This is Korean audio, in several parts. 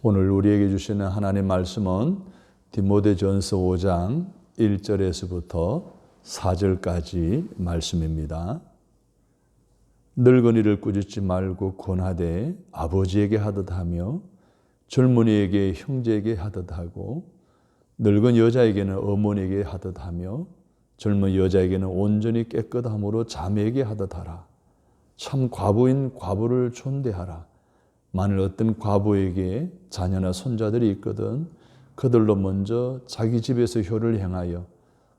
오늘 우리에게 주시는 하나님 말씀은 디모데전서 5장 1절에서부터 4절까지 말씀입니다. 늙은이를 꾸짖지 말고 권하되 아버지에게 하듯 하며 젊은이에게 형제에게 하듯 하고 늙은 여자에게는 어머니에게 하듯 하며 젊은 여자에게는 온전히 깨끗함으로 자매에게 하듯 하라. 참 과부인 과부를 존대하라. 만일 어떤 과부에게 자녀나 손자들이 있거든 그들로 먼저 자기 집에서 효를 행하여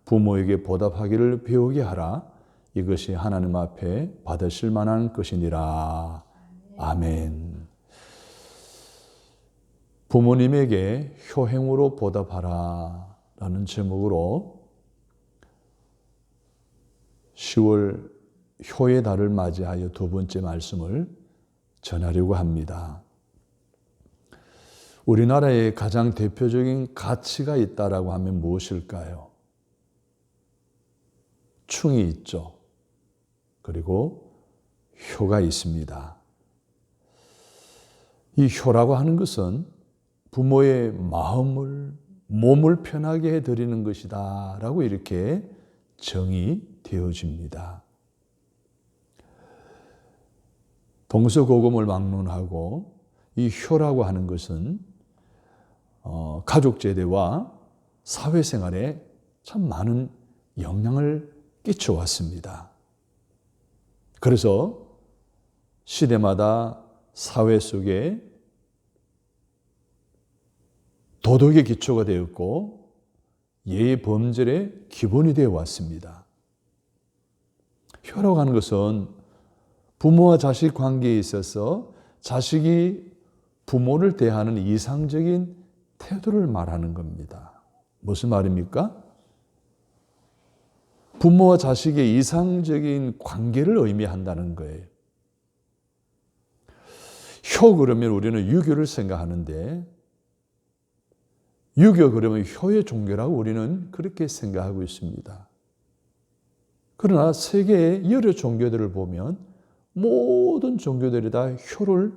부모에게 보답하기를 배우게 하라. 이것이 하나님 앞에 받으실 만한 것이니라. 아멘. 부모님에게 효행으로 보답하라 라는 제목으로 10월 효의 달을 맞이하여 두 번째 말씀을 전하려고 합니다. 우리나라에 가장 대표적인 가치가 있다라고 하면 무엇일까요? 충이 있죠. 그리고 효가 있습니다. 이 효라고 하는 것은 부모의 마음을, 몸을 편하게 해드리는 것이다 라고 이렇게 정의되어집니다. 동서고금을 막론하고 이 효라고 하는 것은 가족 제대와 사회생활에 참 많은 영향을 끼쳐왔습니다. 그래서 시대마다 사회 속에 도덕의 기초가 되었고 예의 범절의 기본이 되어 왔습니다. 효라고 하는 것은 부모와 자식 관계에 있어서 자식이 부모를 대하는 이상적인 태도를 말하는 겁니다. 무슨 말입니까? 부모와 자식의 이상적인 관계를 의미한다는 거예요. 효 그러면 우리는 유교를 생각하는데 유교 그러면 효의 종교라고 우리는 그렇게 생각하고 있습니다. 그러나 세계의 여러 종교들을 보면 모든 종교들이 다 효를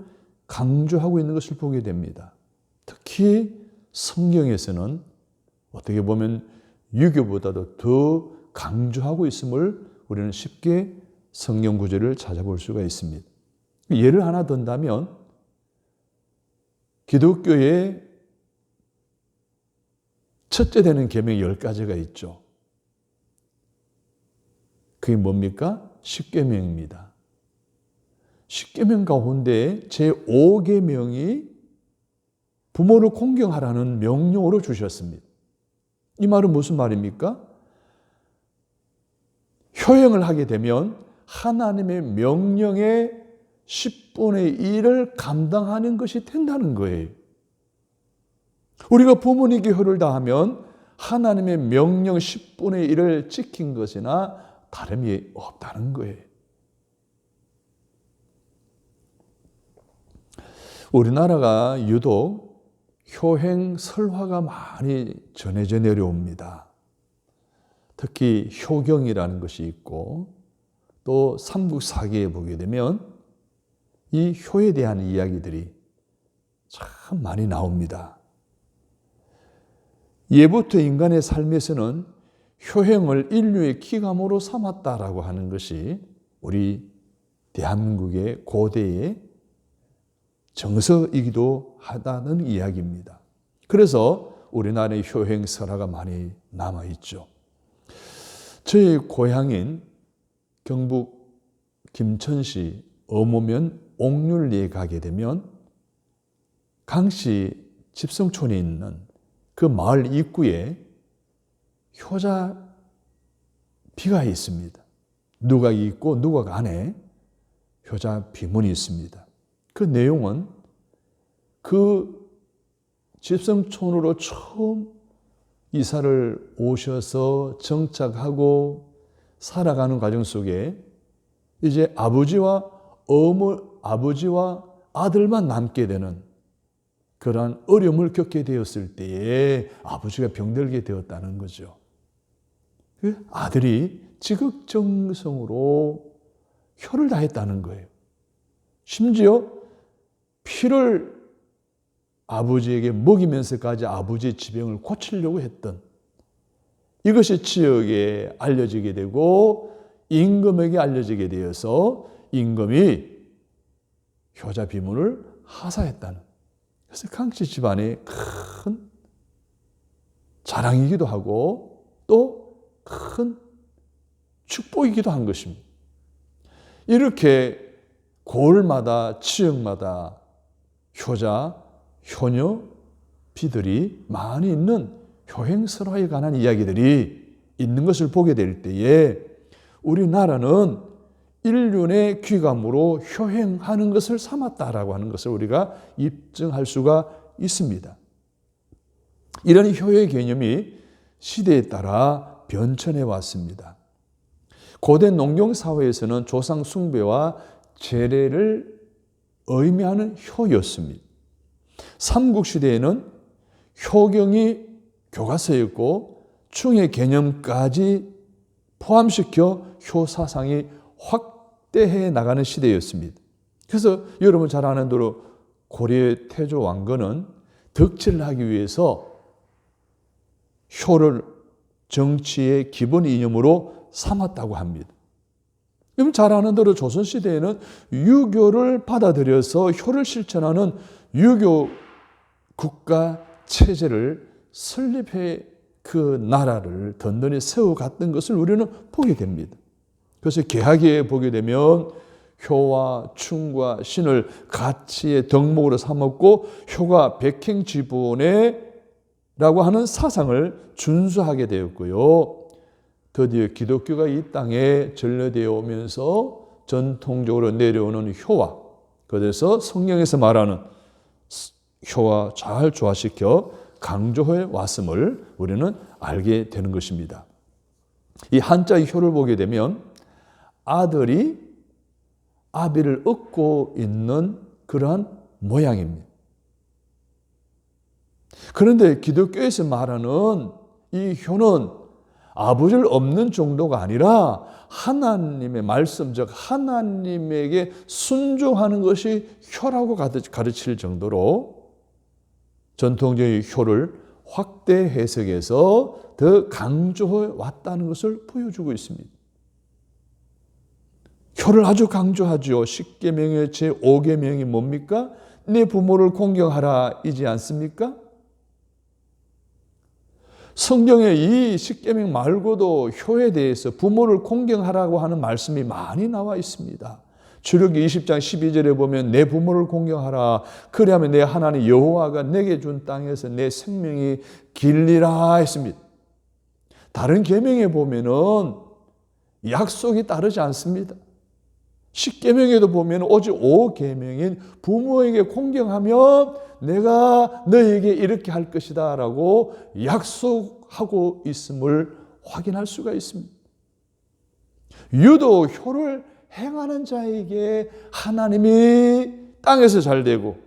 강조하고 있는 것을 보게 됩니다. 특히 성경에서는 어떻게 보면 유교보다도 더 강조하고 있음을 우리는 쉽게 성경 구절을 찾아볼 수가 있습니다. 예를 하나 든다면 기독교의 첫째 되는 계명이 10가지가 있죠. 그게 뭡니까? 십계명입니다. 십계명 가운데 제5계명이 부모를 공경하라는 명령으로 주셨습니다. 이 말은 무슨 말입니까? 효행을 하게 되면 하나님의 명령의 10분의 1을 감당하는 것이 된다는 거예요. 우리가 부모님께 효를 다하면 하나님의 명령 10분의 1을 지킨 것이나 다름이 없다는 거예요. 우리나라가 유독 효행 설화가 많이 전해져 내려옵니다. 특히 효경이라는 것이 있고 또 삼국사기에 보게 되면 이 효에 대한 이야기들이 참 많이 나옵니다. 예부터 인간의 삶에서는 효행을 인류의 기감으로 삼았다라고 하는 것이 우리 대한민국의 고대의 정서이기도 하다는 이야기입니다. 그래서 우리나라의 효행 설화가 많이 남아있죠. 저희 고향인 경북 김천시 어모면 옥률리에 가게 되면 강씨 집성촌에 있는 그 마을 입구에 효자 비가 있습니다. 누가 있고 누가 안에 효자 비문이 있습니다. 그 내용은 그 집성촌으로 처음 이사를 오셔서 정착하고 살아가는 과정 속에 이제 아버지와 아들만 남게 되는 그러한 어려움을 겪게 되었을 때에 아버지가 병들게 되었다는 거죠. 아들이 지극정성으로 효를 다했다는 거예요. 심지어 피를 아버지에게 먹이면서까지 아버지의 지병을 고치려고 했던 이것이 지역에 알려지게 되고 임금에게 알려지게 되어서 임금이 효자 비문을 하사했다는, 그래서 강씨 집안의 큰 자랑이기도 하고 또 큰 축복이기도 한 것입니다. 이렇게 고을마다 지역마다 효자, 효녀, 비들이 많이 있는 효행설화에 관한 이야기들이 있는 것을 보게 될 때에 우리나라는 인륜의 귀감으로 효행하는 것을 삼았다라고 하는 것을 우리가 입증할 수가 있습니다. 이런 효의 개념이 시대에 따라 변천해 왔습니다. 고대 농경사회에서는 조상 숭배와 제례를 의미하는 효였습니다. 삼국시대에는 효경이 교과서였고 충의 개념까지 포함시켜 효사상이 확대해 나가는 시대였습니다. 그래서 여러분 잘 아는 대로 고려의 태조 왕건은 덕질을 하기 위해서 효를 정치의 기본 이념으로 삼았다고 합니다. 여러분 잘 아는 대로 조선시대에는 유교를 받아들여서 효를 실천하는 유교 국가 체제를 설립해 그 나라를 든든히 세워갔던 것을 우리는 보게 됩니다. 그래서 개화기에 보게 되면 효와 충과 신을 가치의 덕목으로 삼았고 효가 백행지본에 라고 하는 사상을 준수하게 되었고요. 드디어 기독교가 이 땅에 전려되어 오면서 전통적으로 내려오는 효와, 그래서 성경에서 말하는 효와 잘 조화시켜 강조해 왔음을 우리는 알게 되는 것입니다. 이 한자의 효를 보게 되면 아들이 아비를 얻고 있는 그러한 모양입니다. 그런데 기독교에서 말하는 이 효는 아버지를 얻는 정도가 아니라 하나님의 말씀, 즉 하나님에게 순종하는 것이 효라고 가르칠 정도로 전통적인 효를 확대 해석해서 더 강조해 왔다는 것을 보여주고 있습니다. 효를 아주 강조하죠. 십계명의 제5계명이 뭡니까? 내 부모를 공경하라 이지 않습니까? 성경에 이 십계명 말고도 효에 대해서 부모를 공경하라고 하는 말씀이 많이 나와 있습니다. 출애굽기 20장 12절에 보면 내 부모를 공경하라. 그리하면 내 하나님 여호와가 내게 준 땅에서 내 생명이 길리라 했습니다. 다른 계명에 보면은 약속이 따르지 않습니다. 십계명에도 보면 오직 5계명인 부모에게 공경하면 내가 너에게 이렇게 할 것이다 라고 약속하고 있음을 확인할 수가 있습니다. 유독 효를 행하는 자에게 하나님이 땅에서 잘 되고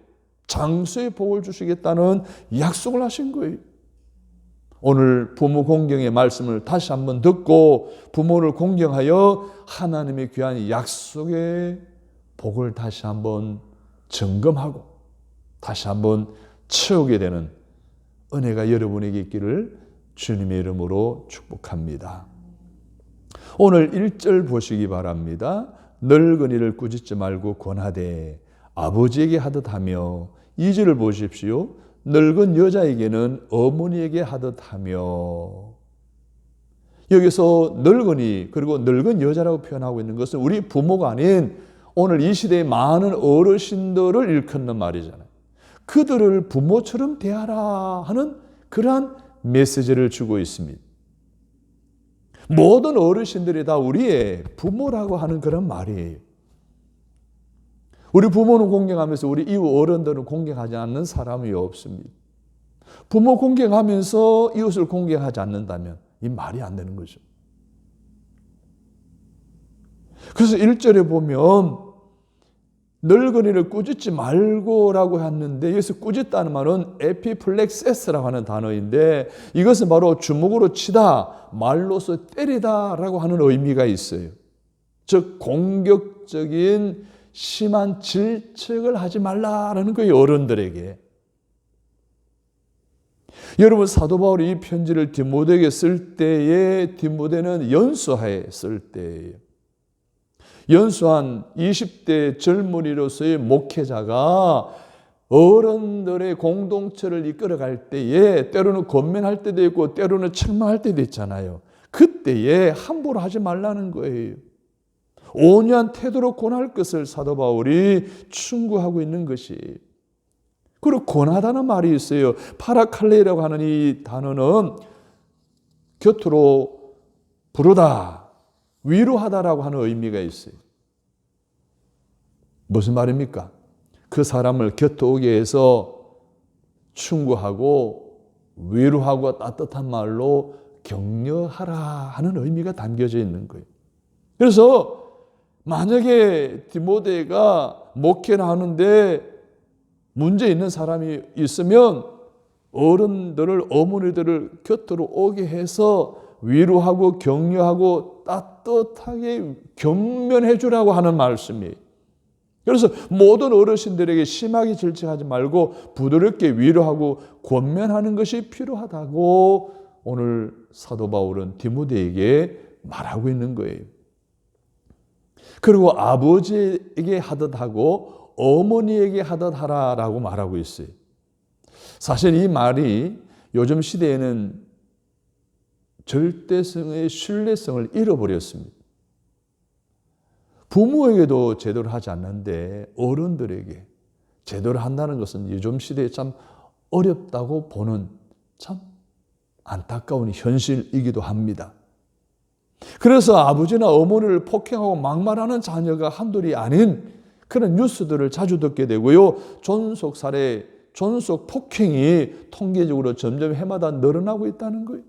장수의 복을 주시겠다는 약속을 하신 거예요. 오늘 부모 공경의 말씀을 다시 한번 듣고 부모를 공경하여 하나님의 귀한 약속의 복을 다시 한번 점검하고 다시 한번 채우게 되는 은혜가 여러분에게 있기를 주님의 이름으로 축복합니다. 오늘 1절 보시기 바랍니다. 늙은이를 꾸짖지 말고 권하되 아버지에게 하듯 하며, 2절을 보십시오. 늙은 여자에게는 어머니에게 하듯 하며. 여기서 늙은이 그리고 늙은 여자라고 표현하고 있는 것은 우리 부모가 아닌 오늘 이 시대의 많은 어르신들을 일컫는 말이잖아요. 그들을 부모처럼 대하라 하는 그러한 메시지를 주고 있습니다. 모든 어르신들이 다 우리의 부모라고 하는 그런 말이에요. 우리 부모는 공경하면서 우리 이웃 어른들은 공경하지 않는 사람이 없습니다. 부모 공경하면서 이웃을 공경하지 않는다면 이 말이 안 되는 거죠. 그래서 1절에 보면 늙은이를 꾸짖지 말고라고 했는데 여기서 꾸짖다는 말은 에피플렉세스라고 하는 단어인데 이것은 바로 주먹으로 치다, 말로서 때리다라고 하는 의미가 있어요. 즉 공격적인 심한 질책을 하지 말라라는 거예요. 어른들에게. 여러분, 사도 바울이 이 편지를 디모데에게 쓸 때에 디모데는 연수하에 쓸 때예요. 연수한 20대 젊은이로서의 목회자가 어른들의 공동체를 이끌어갈 때에 때로는 권면할 때도 있고 때로는 책망할 때도 있잖아요. 그때에 함부로 하지 말라는 거예요. 온유한 태도로 권할 것을 사도 바울이 충고하고 있는 것이. 그리고 권하다는 말이 있어요. 파라칼레라고 하는 이 단어는 곁으로 부르다, 위로하다라고 하는 의미가 있어요. 무슨 말입니까? 그 사람을 곁에 오게 해서 충고하고 위로하고 따뜻한 말로 격려하라 하는 의미가 담겨져 있는 거예요. 그래서 만약에 디모데가 목회를 하는데 문제 있는 사람이 있으면 어른들을, 어머니들을 곁으로 오게 해서 위로하고 격려하고 따뜻하게 겸면해 주라고 하는 말씀이에요. 그래서 모든 어르신들에게 심하게 질책하지 말고 부드럽게 위로하고 권면하는 것이 필요하다고 오늘 사도 바울은 디모데에게 말하고 있는 거예요. 그리고 아버지에게 하듯 하고 어머니에게 하듯 하라라고 말하고 있어요. 사실 이 말이 요즘 시대에는 절대성의 신뢰성을 잃어버렸습니다. 부모에게도 제대로 하지 않는데 어른들에게 제대로 한다는 것은 요즘 시대에 참 어렵다고 보는 참 안타까운 현실이기도 합니다. 그래서 아버지나 어머니를 폭행하고 막말하는 자녀가 한둘이 아닌 그런 뉴스들을 자주 듣게 되고요. 존속 살해, 존속 폭행이 통계적으로 점점 해마다 늘어나고 있다는 거예요.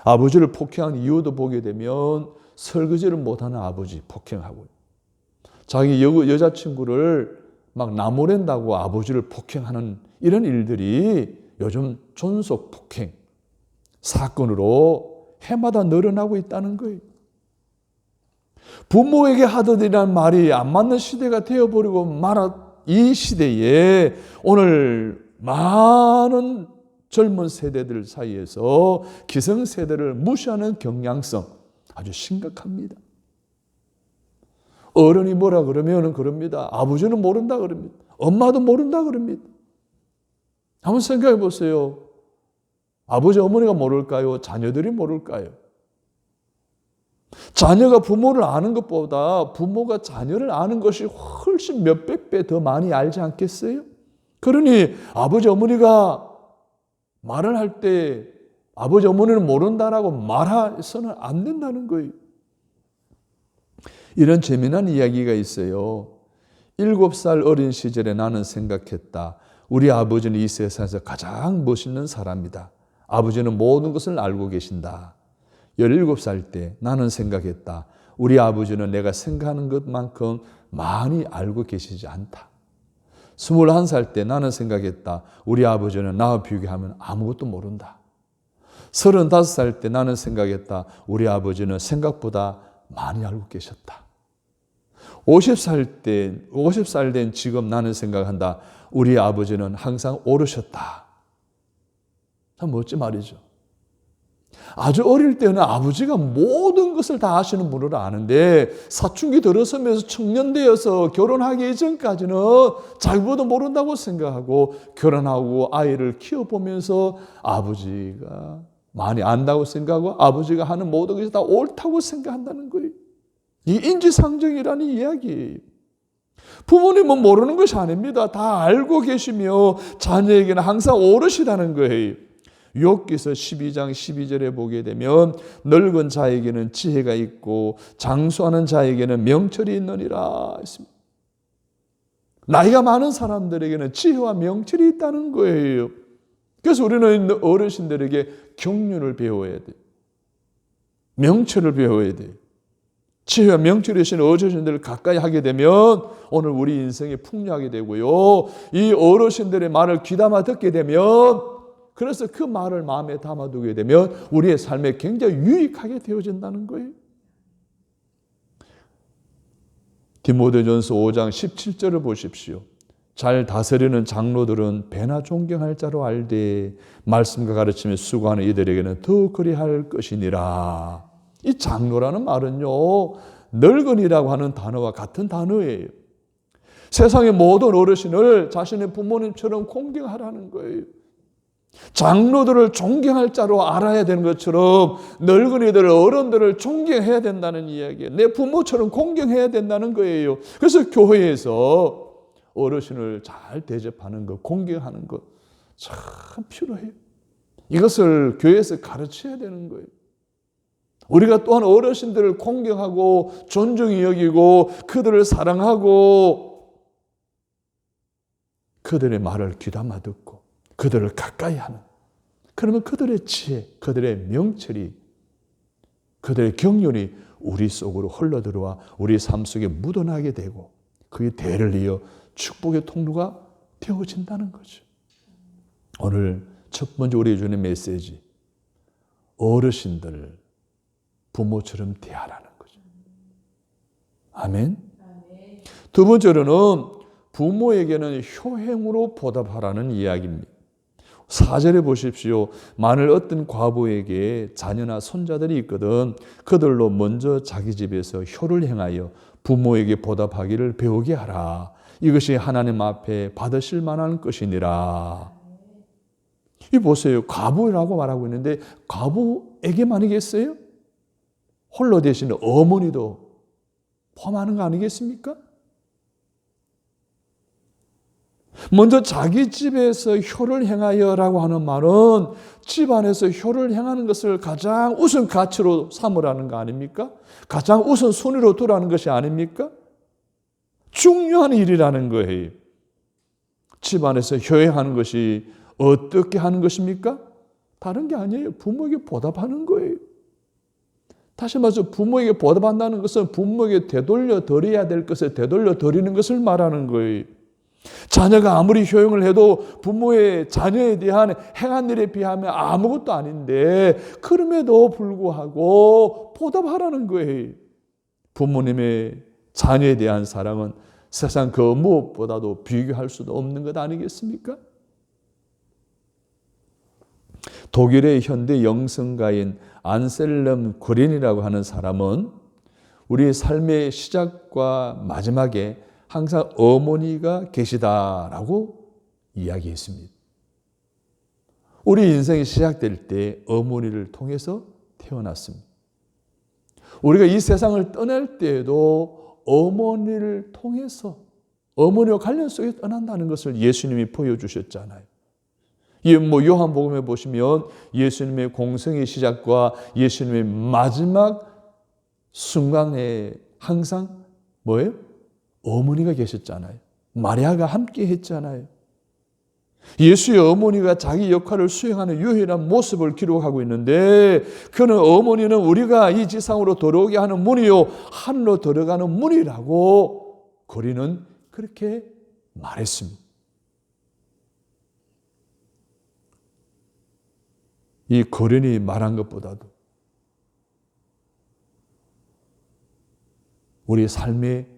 아버지를 폭행한 이유도 보게 되면 설거지를 못하는 아버지 폭행하고, 자기 여자친구를 막 나무랜다고 아버지를 폭행하는 이런 일들이 요즘 존속 폭행 사건으로 해마다 늘어나고 있다는 거예요. 부모에게 하듯이라는 말이 안 맞는 시대가 되어버리고 말아 이 시대에 오늘 많은 젊은 세대들 사이에서 기성세대를 무시하는 경향성 아주 심각합니다. 어른이 뭐라 그러면 그럽니다. 아버지는 모른다 그럽니다. 엄마도 모른다 그럽니다. 한번 생각해 보세요. 아버지, 어머니가 모를까요? 자녀들이 모를까요? 자녀가 부모를 아는 것보다 부모가 자녀를 아는 것이 훨씬 몇백 배 더 많이 알지 않겠어요? 그러니 아버지, 어머니가 말을 할 때 아버지, 어머니는 모른다라고 말해서는 안 된다는 거예요. 이런 재미난 이야기가 있어요. 7살 어린 시절에 나는 생각했다. 우리 아버지는 이 세상에서 가장 멋있는 사람이다. 아버지는 모든 것을 알고 계신다. 17살 때 나는 생각했다. 우리 아버지는 내가 생각하는 것만큼 많이 알고 계시지 않다. 21살 때 나는 생각했다. 우리 아버지는 나와 비교하면 아무것도 모른다. 35살 때 나는 생각했다. 우리 아버지는 생각보다 많이 알고 계셨다. 50살 된 지금 나는 생각한다. 우리 아버지는 항상 옳으셨다. 참 멋진 말이죠. 아주 어릴 때는 아버지가 모든 것을 다 아시는 분으로 아는데 사춘기 들어서면서 청년 되어서 결혼하기 이전까지는 자기보다 모른다고 생각하고 결혼하고 아이를 키워보면서 아버지가 많이 안다고 생각하고 아버지가 하는 모든 것이 다 옳다고 생각한다는 거예요. 이 인지상정이라는 이야기예요. 부모님은 모르는 것이 아닙니다. 다 알고 계시며 자녀에게는 항상 옳으시다는 거예요. 욥기서 12장 12절에 보게 되면 늙은 자에게는 지혜가 있고 장수하는 자에게는 명철이 있느니라 했습니다. 나이가 많은 사람들에게는 지혜와 명철이 있다는 거예요. 그래서 우리는 어르신들에게 경륜을 배워야 돼요. 명철을 배워야 돼요. 지혜와 명철이신 어르신들을 가까이 하게 되면 오늘 우리 인생이 풍요하게 되고요. 이 어르신들의 말을 귀담아 듣게 되면 그래서 그 말을 마음에 담아두게 되면 우리의 삶에 굉장히 유익하게 되어진다는 거예요. 디모데전서 5장 17절을 보십시오. 잘 다스리는 장로들은 배나 존경할 자로 알되 말씀과 가르침에 수고하는 이들에게는 더 그리할 것이니라. 이 장로라는 말은요, 늙은이라고 하는 단어와 같은 단어예요. 세상의 모든 어르신을 자신의 부모님처럼 공경하라는 거예요. 장로들을 존경할 자로 알아야 되는 것처럼 늙은이들, 어른들을 존경해야 된다는 이야기예요. 내 부모처럼 공경해야 된다는 거예요. 그래서 교회에서 어르신을 잘 대접하는 것, 공경하는 것 참 필요해요. 이것을 교회에서 가르쳐야 되는 거예요. 우리가 또한 어르신들을 공경하고 존중히 여기고 그들을 사랑하고 그들의 말을 귀담아 듣고 그들을 가까이 하는, 그러면 그들의 지혜, 그들의 명철이, 그들의 경륜이 우리 속으로 흘러들어와 우리 삶 속에 묻어나게 되고 그의 대를 이어 축복의 통로가 되어진다는 거죠. 오늘 첫 번째 우리 주는 메시지, 어르신들을 부모처럼 대하라는 거죠. 아멘. 두 번째로는 부모에게는 효행으로 보답하라는 이야기입니다. 4절에 보십시오. 만일 어떤 과부에게 자녀나 손자들이 있거든 그들로 먼저 자기 집에서 효를 행하여 부모에게 보답하기를 배우게 하라. 이것이 하나님 앞에 받으실 만한 것이니라. 이 보세요. 과부라고 말하고 있는데 과부에게만이겠어요? 홀로 되시는 어머니도 포함하는 거 아니겠습니까? 먼저 자기 집에서 효를 행하여라고 하는 말은 집안에서 효를 행하는 것을 가장 우선 가치로 삼으라는 거 아닙니까? 가장 우선 순위로 두라는 것이 아닙니까? 중요한 일이라는 거예요. 집안에서 효행하는 것이 어떻게 하는 것입니까? 다른 게 아니에요. 부모에게 보답하는 거예요. 다시 말해서 부모에게 보답한다는 것은 부모에게 되돌려 드려야 될 것을 되돌려 드리는 것을 말하는 거예요. 자녀가 아무리 효용을 해도 부모의 자녀에 대한 행한 일에 비하면 아무것도 아닌데 그럼에도 불구하고 보답하라는 거예요. 부모님의 자녀에 대한 사랑은 세상 그 무엇보다도 비교할 수도 없는 것 아니겠습니까? 독일의 현대 영성가인 안셀름 구린이라고 하는 사람은 우리 삶의 시작과 마지막에 항상 어머니가 계시다라고 이야기했습니다. 우리 인생이 시작될 때 어머니를 통해서 태어났습니다. 우리가 이 세상을 떠날 때에도 어머니를 통해서 어머니와 관련 속에 떠난다는 것을 예수님이 보여주셨잖아요. 요한복음에 보시면 예수님의 공생의 시작과 예수님의 마지막 순간에 항상 뭐예요? 어머니가 계셨잖아요. 마리아가 함께 했잖아요. 예수의 어머니가 자기 역할을 수행하는 유일한 모습을 기록하고 있는데 그는 어머니는 우리가 이 지상으로 들어오게 하는 문이요 하늘로 들어가는 문이라고 고린은 그렇게 말했습니다. 이 고린이 말한 것보다도 우리 삶의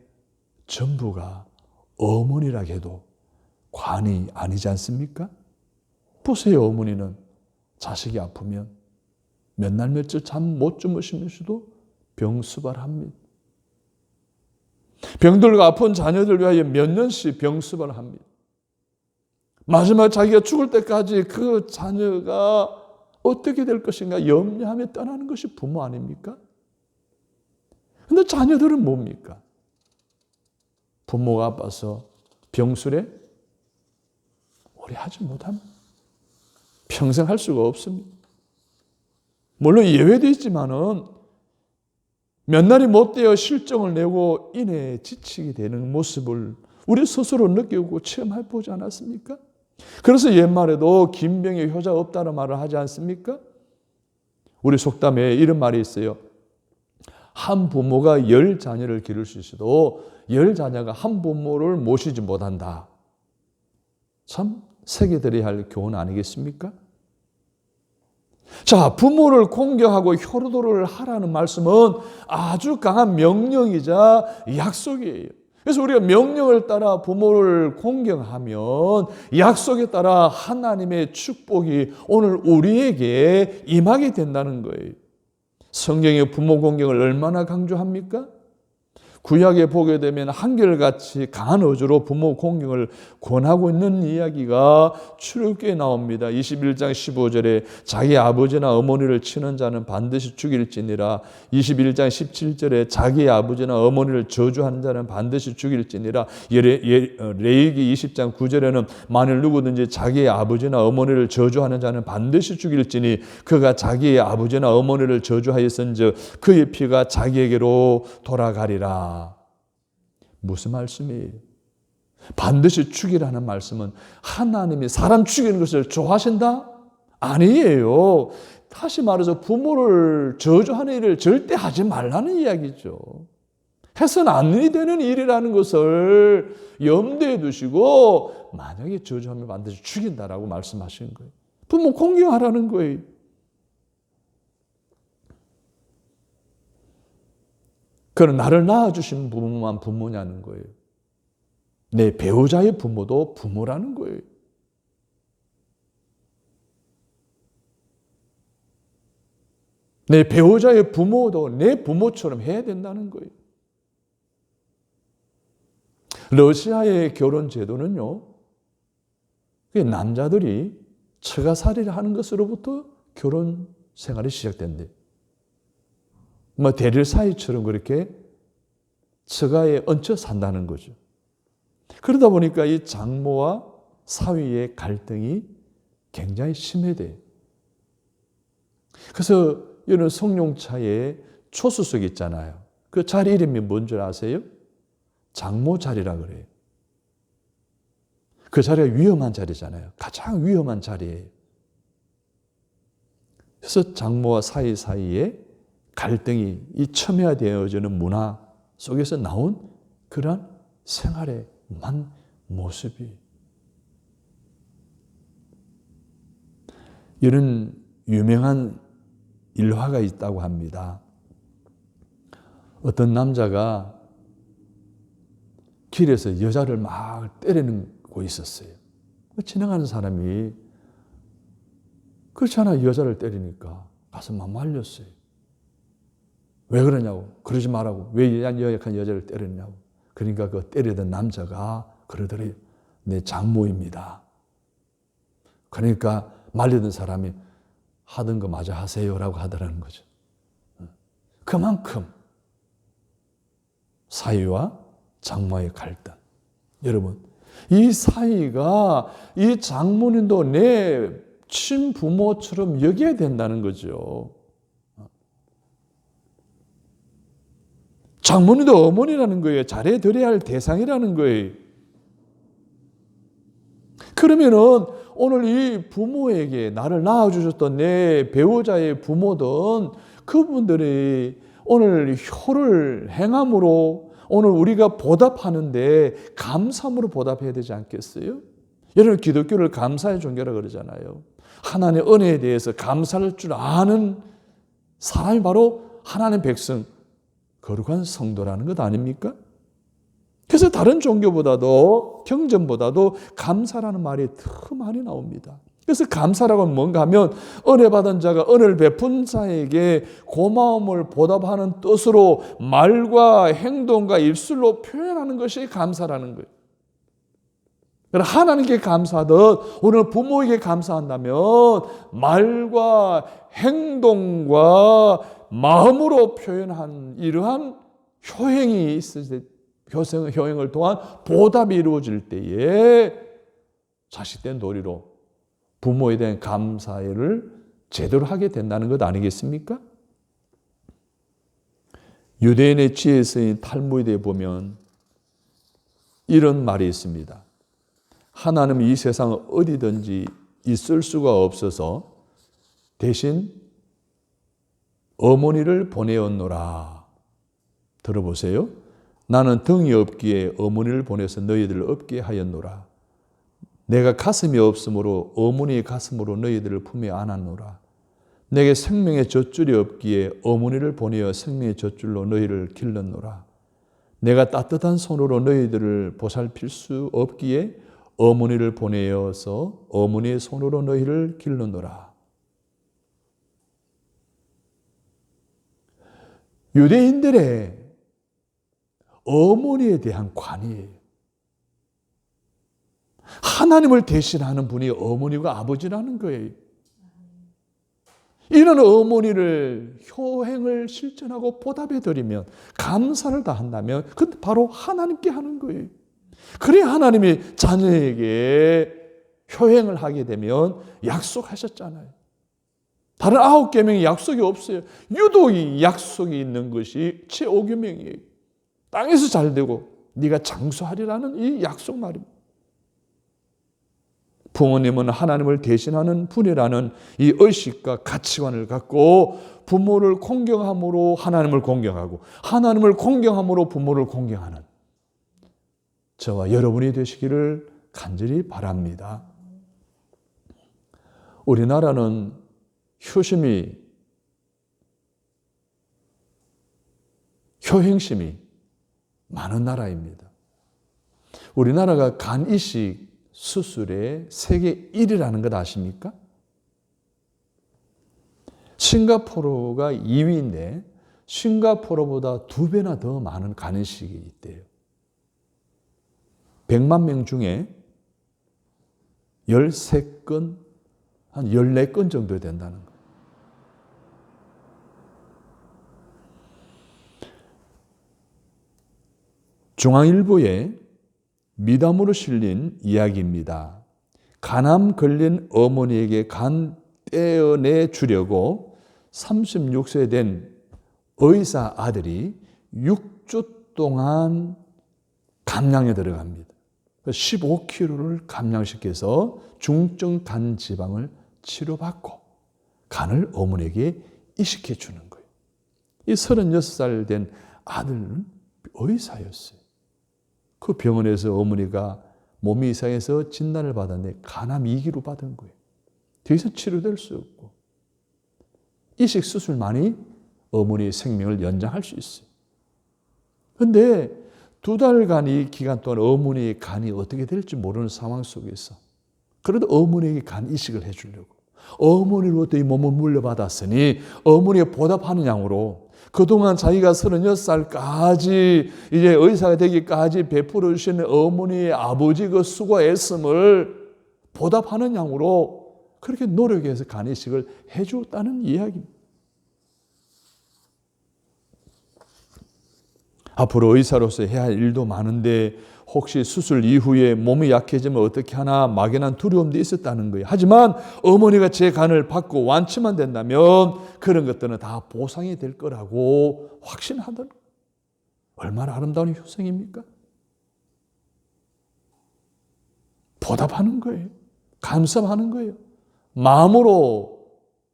전부가 어머니라 해도 관이 아니지 않습니까? 보세요. 어머니는 자식이 아프면 몇 날 며칠 잠 못 주무시면서도 병수발합니다. 병들고 아픈 자녀들 위하여 몇 년씩 병수발합니다. 마지막 자기가 죽을 때까지 그 자녀가 어떻게 될 것인가 염려하며 떠나는 것이 부모 아닙니까? 그런데 자녀들은 뭡니까? 부모가 아파서 병술에 오래 하지 못합니다. 평생 할 수가 없습니다. 물론 예외도 있지만은 몇 날이 못 되어 실정을 내고 인해 지치게 되는 모습을 우리 스스로 느끼고 체험해 보지 않았습니까? 그래서 옛말에도 김병의 효자 없다는 말을 하지 않습니까? 우리 속담에 이런 말이 있어요. 한 부모가 10자녀를 기를 수 있어도 10자녀가 한 부모를 모시지 못한다. 참 새겨들어야 할 교훈 아니겠습니까? 자, 부모를 공경하고 효도를 하라는 말씀은 아주 강한 명령이자 약속이에요. 그래서 우리가 명령을 따라 부모를 공경하면 약속에 따라 하나님의 축복이 오늘 우리에게 임하게 된다는 거예요. 성경의 부모 공경을 얼마나 강조합니까? 구약에 보게 되면 한결같이 강한 어조로 부모 공경을 권하고 있는 이야기가 출애굽기에 나옵니다. 21장 15절에 자기 아버지나 어머니를 치는 자는 반드시 죽일지니라. 21장 17절에 자기 아버지나 어머니를 저주하는 자는 반드시 죽일지니라. 레위기 20장 9절에는 만일 누구든지 자기의 아버지나 어머니를 저주하는 자는 반드시 죽일지니 그가 자기의 아버지나 어머니를 저주하였은즉 그의 피가 자기에게로 돌아가리라. 무슨 말씀이에요? 반드시 죽이라는 말씀은 하나님이 사람 죽이는 것을 좋아하신다? 아니에요. 다시 말해서 부모를 저주하는 일을 절대 하지 말라는 이야기죠. 해서는 안 되는 일이라는 것을 염두에 두시고 만약에 저주하면 반드시 죽인다라고 말씀하시는 거예요. 부모 공경하라는 거예요. 그는 나를 낳아주신 부모만 부모냐는 거예요. 내 배우자의 부모도 부모라는 거예요. 내 배우자의 부모도 내 부모처럼 해야 된다는 거예요. 러시아의 결혼 제도는요, 남자들이 처가살이를 하는 것으로부터 결혼 생활이 시작된대. 대릴 사이처럼 그렇게 처가에 얹혀 산다는 거죠. 그러다 보니까 이 장모와 사위의 갈등이 굉장히 심해돼요. 그래서 이런 성룡차에 초수석 있잖아요. 그 자리 이름이 뭔 줄 아세요? 장모 자리라 그래요. 그 자리가 위험한 자리잖아요. 가장 위험한 자리예요. 그래서 장모와 사위 사이에 갈등이 이 첨예화되어지는 문화 속에서 나온 그러한 생활의 모습이, 이런 유명한 일화가 있다고 합니다. 어떤 남자가 길에서 여자를 막 때리고 있었어요. 지나가는 사람이 그렇잖아, 여자를 때리니까 가서 막 말렸어요. 왜 그러냐고. 그러지 말라고. 왜 연약한 여자를 때렸냐고. 그러니까 그 때리던 남자가 그러더래요. 내 장모입니다. 그러니까 말리던 사람이 하던 거 마저 하세요라고 하더라는 거죠. 그만큼 사위와 장모의 갈등. 여러분, 이 사위가 이 장모님도 내 친부모처럼 여겨야 된다는 거죠. 장모님도 어머니라는 거예요. 잘해드려야 할 대상이라는 거예요. 그러면은 오늘 이 부모에게 나를 낳아주셨던 내 배우자의 부모든 그분들이 오늘 효를 행함으로 오늘 우리가 보답하는데 감사함으로 보답해야 되지 않겠어요? 여러분, 기독교를 감사의 종교라 그러잖아요. 하나님의 은혜에 대해서 감사할 줄 아는 사람이 바로 하나님의 백성, 거룩한 성도라는 것 아닙니까? 그래서 다른 종교보다도 경전보다도 감사라는 말이 더 많이 나옵니다. 그래서 감사라고 하면 뭔가 하면 은혜 받은 자가 은혜를 베푼 자에게 고마움을 보답하는 뜻으로 말과 행동과 입술로 표현하는 것이 감사라는 거예요. 하나님께 감사하듯 오늘 부모에게 감사한다면 말과 행동과 마음으로 표현한 이러한 효행이 있을 때, 효행을 통한 보답이 이루어질 때에 자식된 도리로 부모에 대한 감사를 제대로 하게 된다는 것 아니겠습니까? 유대인의 지혜에 쓰인 탈무드에 보면 이런 말이 있습니다. 하나님은 이 세상 어디든지 있을 수가 없어서 대신 어머니를 보내었노라. 들어보세요. 나는 등이 없기에 어머니를 보내서 너희들을 없게 하였노라. 내가 가슴이 없으므로 어머니의 가슴으로 너희들을 품에 안았노라. 내게 생명의 젖줄이 없기에 어머니를 보내어 생명의 젖줄로 너희를 길렀노라. 내가 따뜻한 손으로 너희들을 보살필 수 없기에 어머니를 보내어서 어머니의 손으로 너희를 길르노라. 유대인들의 어머니에 대한 관이에요. 하나님을 대신하는 분이 어머니가 아버지라는 거예요. 이런 어머니를 효행을 실천하고 보답해 드리면, 감사를 다한다면 그때 바로 하나님께 하는 거예요. 그래야 하나님이 자녀에게 효행을 하게 되면 약속하셨잖아요. 다른 9계명이 약속이 없어요. 유독 이 약속이 있는 것이 제5계명이에요. 땅에서 잘 되고 네가 장수하리라는 이 약속 말입니다. 부모님은 하나님을 대신하는 분이라는 이 의식과 가치관을 갖고 부모를 공경함으로 하나님을 공경하고 하나님을 공경함으로 부모를 공경하는 저와 여러분이 되시기를 간절히 바랍니다. 우리나라는 효행심이 많은 나라입니다. 우리나라가 간 이식 수술의 세계 1위라는 것 아십니까? 싱가포르가 2위인데 싱가포르보다 2배나 더 많은 간 이식이 있대요. 100만 명 중에 13건, 한 14건 정도 된다는 거예요. 중앙일보에 미담으로 실린 이야기입니다. 간암 걸린 어머니에게 간 떼어내 주려고 36세 된 의사 아들이 6주 동안 감량에 들어갑니다. 15kg를 감량시켜서 중증 간 지방을 치료받고 간을 어머니에게 이식해 주는 거예요. 이 36살 된 아들은 의사였어요. 그 병원에서 어머니가 몸이 이상해서 진단을 받았는데 간암 2기로 받은 거예요. 더 이상 치료될 수 없고 이식 수술만이 어머니의 생명을 연장할 수 있어요. 그런데 2달간 이 기간 동안 어머니의 간이 어떻게 될지 모르는 상황 속에서 그래도 어머니에게 간 이식을 해주려고 어머니로부터 이 몸을 물려받았으니 어머니에 보답하는 양으로 그동안 자기가 36살까지 이제 의사가 되기까지 베풀어 주신 어머니의 아버지 그 수고 애씀을 보답하는 양으로 그렇게 노력해서 간 이식을 해주었다는 이야기입니다. 앞으로 의사로서 해야 할 일도 많은데 혹시 수술 이후에 몸이 약해지면 어떻게 하나 막연한 두려움도 있었다는 거예요. 하지만 어머니가 제 간을 받고 완치만 된다면 그런 것들은 다 보상이 될 거라고 확신하더라고요. 얼마나 아름다운 효성입니까? 보답하는 거예요. 감사하는 거예요. 마음으로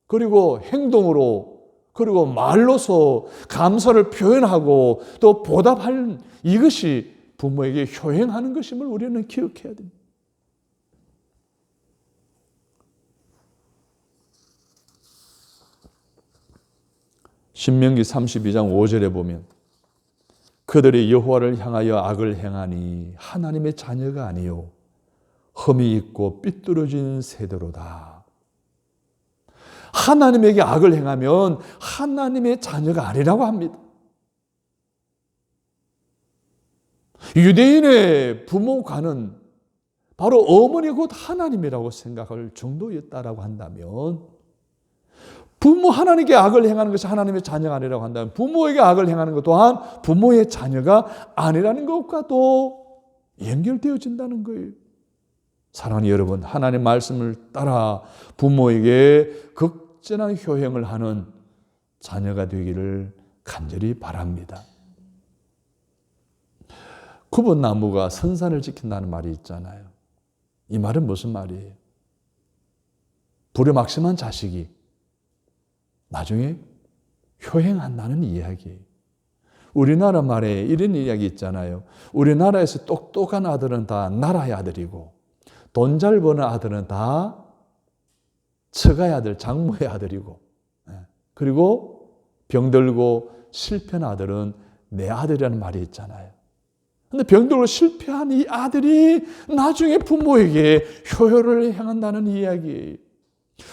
그리고 행동으로 그리고 말로서 감사를 표현하고 또 보답하는 이것이 부모에게 효행하는 것임을 우리는 기억해야 됩니다. 신명기 32장 5절에 보면 그들이 여호와를 향하여 악을 행하니 하나님의 자녀가 아니요 흠이 있고 삐뚤어진 세대로다. 하나님에게 악을 행하면 하나님의 자녀가 아니라고 합니다. 유대인의 부모관은 바로 어머니 곧 하나님이라고 생각할 정도였다라고 한다면 부모 하나님께 악을 행하는 것이 하나님의 자녀가 아니라고 한다면 부모에게 악을 행하는 것 또한 부모의 자녀가 아니라는 것과도 연결되어진다는 거예요. 사랑하는 여러분, 하나님의 말씀을 따라 부모에게 극진한 효행을 하는 자녀가 되기를 간절히 바랍니다. 구본나무가 선산을 지킨다는 말이 있잖아요. 이 말은 무슨 말이에요? 부려막심한 자식이 나중에 효행한다는 이야기예요. 우리나라 말에 이런 이야기 있잖아요. 우리나라에서 똑똑한 아들은 다 나라의 아들이고 돈 잘 버는 아들은 다 처가의 아들, 장모의 아들이고 그리고 병들고 실패한 아들은 내 아들이라는 말이 있잖아요. 근데 병들고 실패한 이 아들이 나중에 부모에게 효효를 행한다는 이야기예요.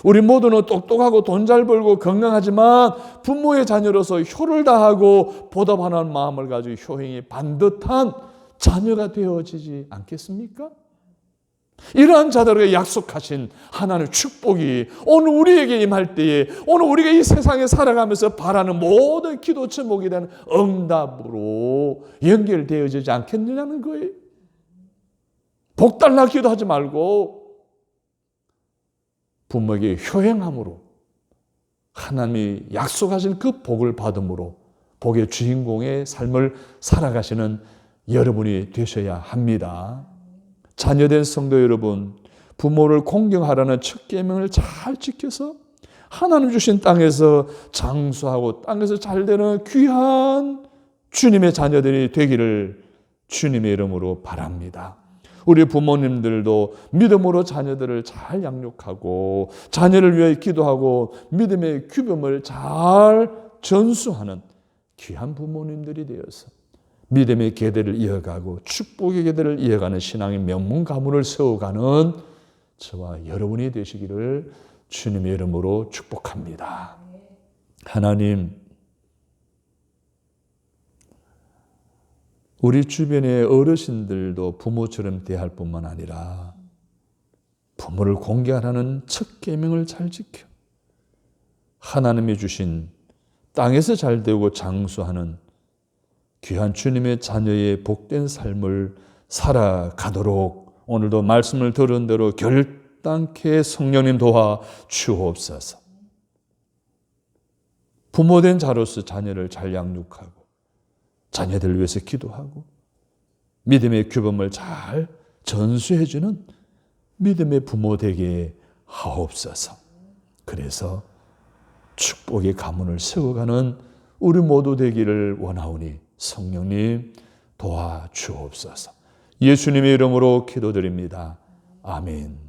우리 모두는 똑똑하고 돈 잘 벌고 건강하지만 부모의 자녀로서 효를 다하고 보답하는 마음을 가지고 효행이 반듯한 자녀가 되어지지 않겠습니까? 이러한 자들에게 약속하신 하나님의 축복이 오늘 우리에게 임할 때에 오늘 우리가 이 세상에 살아가면서 바라는 모든 기도 제목에 대한 응답으로 연결되어지지 않겠느냐는 거예요. 복 달라 기도하지 말고 부모에게 효행함으로 하나님이 약속하신 그 복을 받음으로 복의 주인공의 삶을 살아가시는 여러분이 되셔야 합니다. 자녀된 성도 여러분, 부모를 공경하라는 첫 계명을 잘 지켜서 하나님 주신 땅에서 장수하고 땅에서 잘 되는 귀한 주님의 자녀들이 되기를 주님의 이름으로 바랍니다. 우리 부모님들도 믿음으로 자녀들을 잘 양육하고 자녀를 위해 기도하고 믿음의 규범을 잘 전수하는 귀한 부모님들이 되어서 믿음의 계대를 이어가고 축복의 계대를 이어가는 신앙의 명문 가문을 세워가는 저와 여러분이 되시기를 주님의 이름으로 축복합니다. 하나님, 우리 주변의 어르신들도 부모처럼 대할 뿐만 아니라 부모를 공경하라는 첫 계명을 잘 지켜 하나님이 주신 땅에서 잘 되고 장수하는 귀한 주님의 자녀의 복된 삶을 살아가도록 오늘도 말씀을 들은 대로 결단케 성령님 도와 주옵소서. 부모된 자로서 자녀를 잘 양육하고 자녀들을 위해서 기도하고 믿음의 규범을 잘 전수해주는 믿음의 부모 되게 하옵소서. 그래서 축복의 가문을 세워가는 우리 모두 되기를 원하오니 성령님 도와주옵소서. 예수님의 이름으로 기도드립니다. 아멘.